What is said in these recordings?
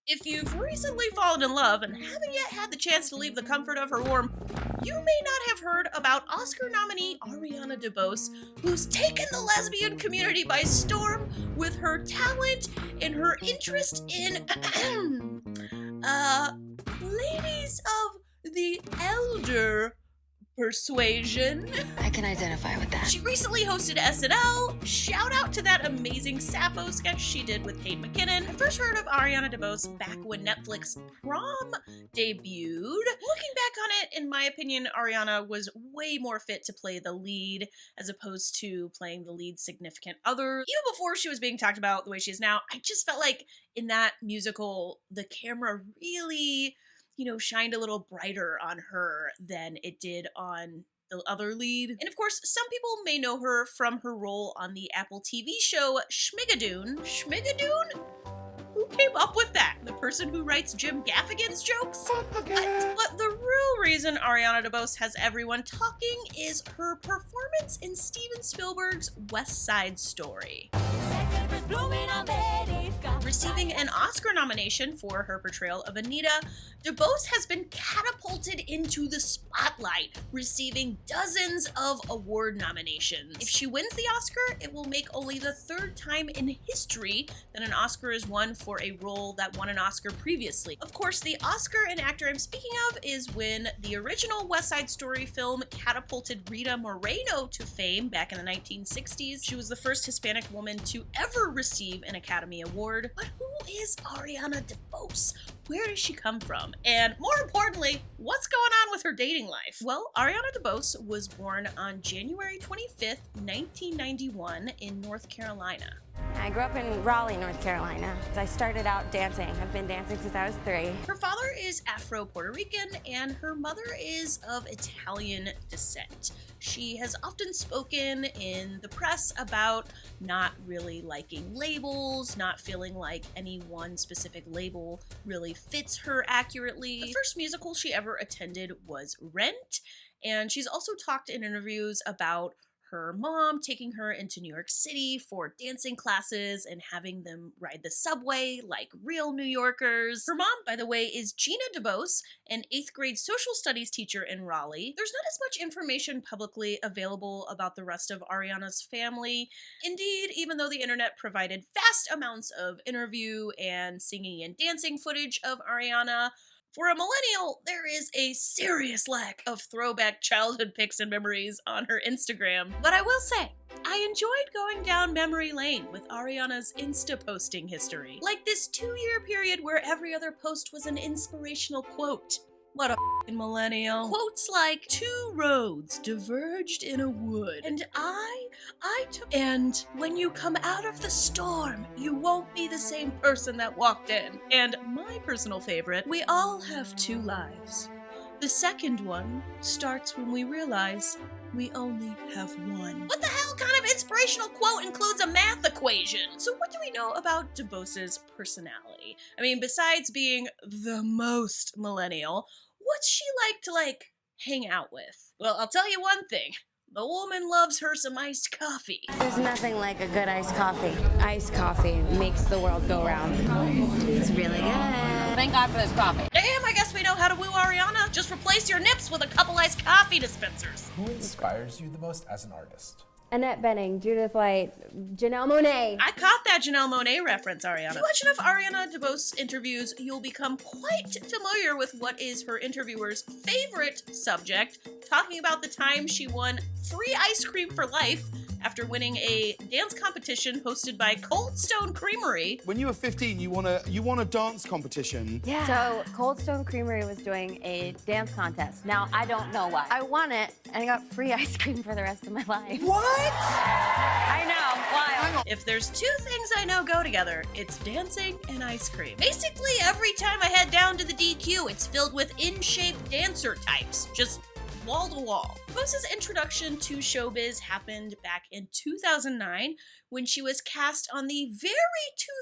If you've recently fallen in love and haven't yet had the chance to leave the comfort of her home, you may not have heard about Oscar nominee Ariana DeBose, who's taken the lesbian community by storm with her talent and her interest in ladies of the elder persuasion. I can identify with that. She recently hosted SNL. Shout out to that amazing Sappho sketch she did with Kate McKinnon. I first heard of Ariana DeBose back when Netflix Prom debuted. Looking back on it, in my opinion, Ariana was way more fit to play the lead as opposed to playing the lead significant other. Even before she was being talked about the way she is now, I just felt like in that musical, the camera really shined a little brighter on her than it did on the other lead. And of course, some people may know her from her role on the Apple TV show Schmigadoon. Schmigadoon? Who came up with that? The person who writes Jim Gaffigan's jokes? But the real reason Ariana DeBose has everyone talking is her performance in Steven Spielberg's West Side Story. Receiving an Oscar nomination for her portrayal of Anita, DeBose has been catapulted into the spotlight, receiving dozens of award nominations. If she wins the Oscar, it will make only the third time in history that an Oscar is won for a role that won an Oscar previously. Of course, the Oscar and actor I'm speaking of is when the original West Side Story film catapulted Rita Moreno to fame back in the 1960s. She was the first Hispanic woman to ever receive an Academy Award. But who is Ariana DeBose? Where does she come from? And more importantly, what's going on with her dating life? Well, Ariana DeBose was born on January 25th, 1991 in North Carolina. I grew up in Raleigh, North Carolina. I started out dancing. I've been dancing since I was 3. Her father is Afro-Puerto Rican and her mother is of Italian descent. She has often spoken in the press about not really liking labels, not feeling like any one specific label really fits her accurately. The first musical she ever attended was Rent, and she's also talked in interviews about her mom taking her into New York City for dancing classes and having them ride the subway like real New Yorkers. Her mom, by the way, is Gina DeBose, an 8th grade social studies teacher in Raleigh. There's not as much information publicly available about the rest of Ariana's family. Indeed, even though the internet provided vast amounts of interview and singing and dancing footage of Ariana, for a millennial, there is a serious lack of throwback childhood pics and memories on her Instagram. But I will say, I enjoyed going down memory lane with Ariana's Insta posting history. Like this 2-year period where every other post was an inspirational quote. What a f***ing millennial. Quotes like, 2 roads diverged in a wood, and I took, and when you come out of the storm, you won't be the same person that walked in. And my personal favorite, we all have 2 lives. The second one starts when we realize we only have one. What the hell kind of inspirational quote includes a math equation? So what do we know about DeBose's personality? I mean, besides being the most millennial, what's she like to hang out with? Well, I'll tell you one thing. The woman loves her some iced coffee. There's nothing like a good iced coffee. Iced coffee makes the world go round. It's really good. Thank God for this coffee. Damn, I guess we know how to woo Ariana. Just replace your nips with a couple iced coffee dispensers. Who inspires you the most as an artist? Annette Bening, Judith Light, Janelle Monáe. I caught that Janelle Monáe reference, Ariana. If you watch enough Ariana DeBose interviews, you'll become quite familiar with what is her interviewer's favorite subject, talking about the time she won free ice cream for life after winning a dance competition hosted by Cold Stone Creamery. When you were 15, you won a dance competition. Yeah. So Cold Stone Creamery was doing a dance contest. Now, I don't know why. I won it, and I got free ice cream for the rest of my life. What? I know. Why? If there's 2 things I know go together, it's dancing and ice cream. Basically, every time I head down to the DQ, it's filled with in-shape dancer types. Just wall to wall. DeBose's introduction to showbiz happened back in 2009 when she was cast on the very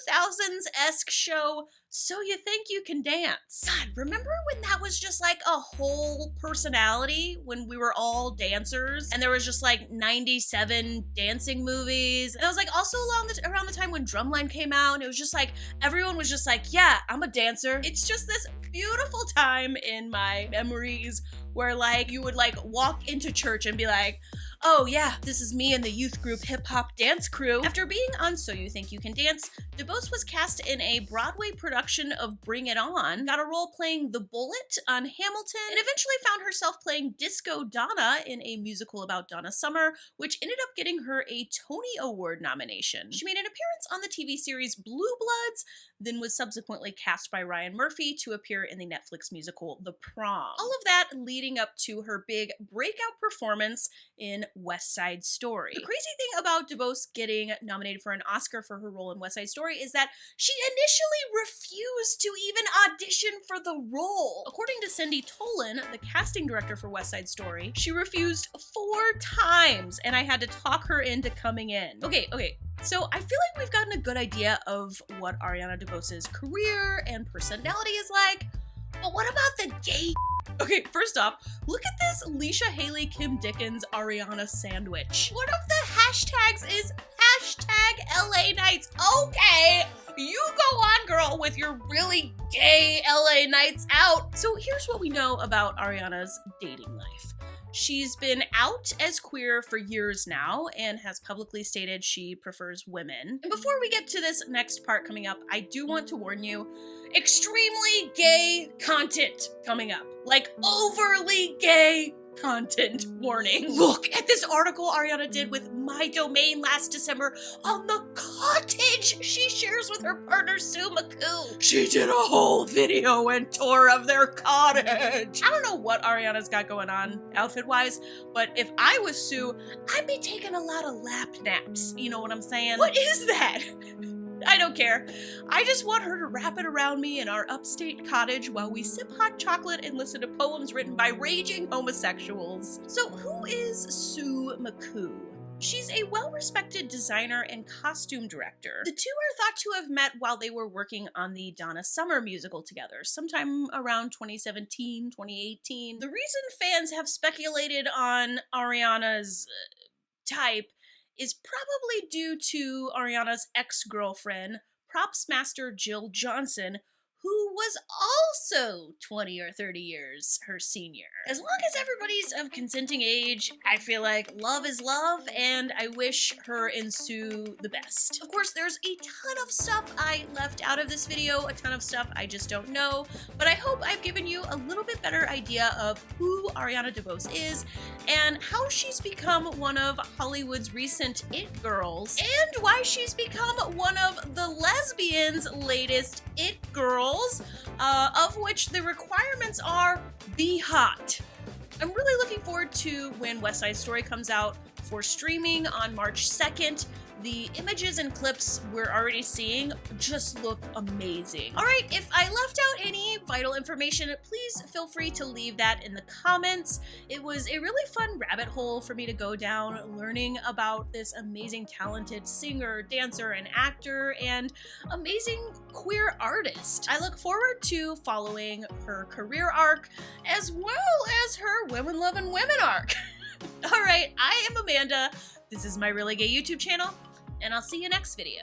2000s-esque show So You Think You Can Dance. God, remember when that was just like a whole personality when we were all dancers and there was just like 97 dancing movies? And it was like also around the time when Drumline came out, and it was just like everyone was just like, yeah, I'm a dancer. It's just this beautiful time in my memories where like you would like walk into church and be like, oh yeah, this is me and the youth group Hip Hop Dance Crew. After being on So You Think You Can Dance, DeBose was cast in a Broadway production of Bring It On, got a role playing the Bullet on Hamilton, and eventually found herself playing Disco Donna in a musical about Donna Summer, which ended up getting her a Tony Award nomination. She made an appearance on the TV series Blue Bloods, then was subsequently cast by Ryan Murphy to appear in the Netflix musical The Prom. All of that leading up to her big breakout performance in West Side Story. The crazy thing about DeBose getting nominated for an Oscar for her role in West Side Story is that she initially refused to even audition for the role. According to Cindy Tolan, the casting director for West Side Story, she refused 4 times, and I had to talk her into coming in. Okay, so I feel like we've gotten a good idea of what Ariana DeBose's career and personality is like, but what about the gay? Okay, first off, look at this Leisha Haley Kim Dickens Ariana sandwich. One of the hashtags is hashtag LA Nights. Okay, you go on, girl, with your really gay LA Nights out. So here's what we know about Ariana's dating life. She's been out as queer for years now and has publicly stated she prefers women. And before we get to this next part coming up, I do want to warn you, extremely gay content coming up. Like overly gay content warning. Look at this article Ariana did with My Domain last December on the cottage she shares with her partner Sue McCoo. She did a whole video and tour of their cottage. I don't know what Ariana's got going on outfit-wise, but if I was Sue, I'd be taking a lot of lap naps. You know what I'm saying? What is that? I don't care. I just want her to wrap it around me in our upstate cottage while we sip hot chocolate and listen to poems written by raging homosexuals. So who is Sue McCoo? She's a well-respected designer and costume director. The two are thought to have met while they were working on the Donna Summer musical together, sometime around 2017, 2018. The reason fans have speculated on Ariana's type is probably due to Ariana's ex-girlfriend, props master Jill Johnson, who was also 20 or 30 years her senior. As long as everybody's of consenting age, I feel like love is love, and I wish her and Sue the best. Of course, there's a ton of stuff I left out of this video, a ton of stuff I just don't know, but I hope I've given you a little bit better idea of who Ariana DeBose is and how she's become one of Hollywood's recent it girls, and why she's become one of the lesbians' latest it girls, of which the requirements are be hot. I'm really looking forward to when West Side Story comes out for streaming on March 2nd. The images and clips we're already seeing just look amazing. All right, if I left out any vital information, please feel free to leave that in the comments. It was a really fun rabbit hole for me to go down, learning about this amazing, talented singer, dancer, and actor, and amazing queer artist. I look forward to following her career arc, as well as her women loving women arc. All right, I am Amanda. This is my Really Gay YouTube channel, and I'll see you next video.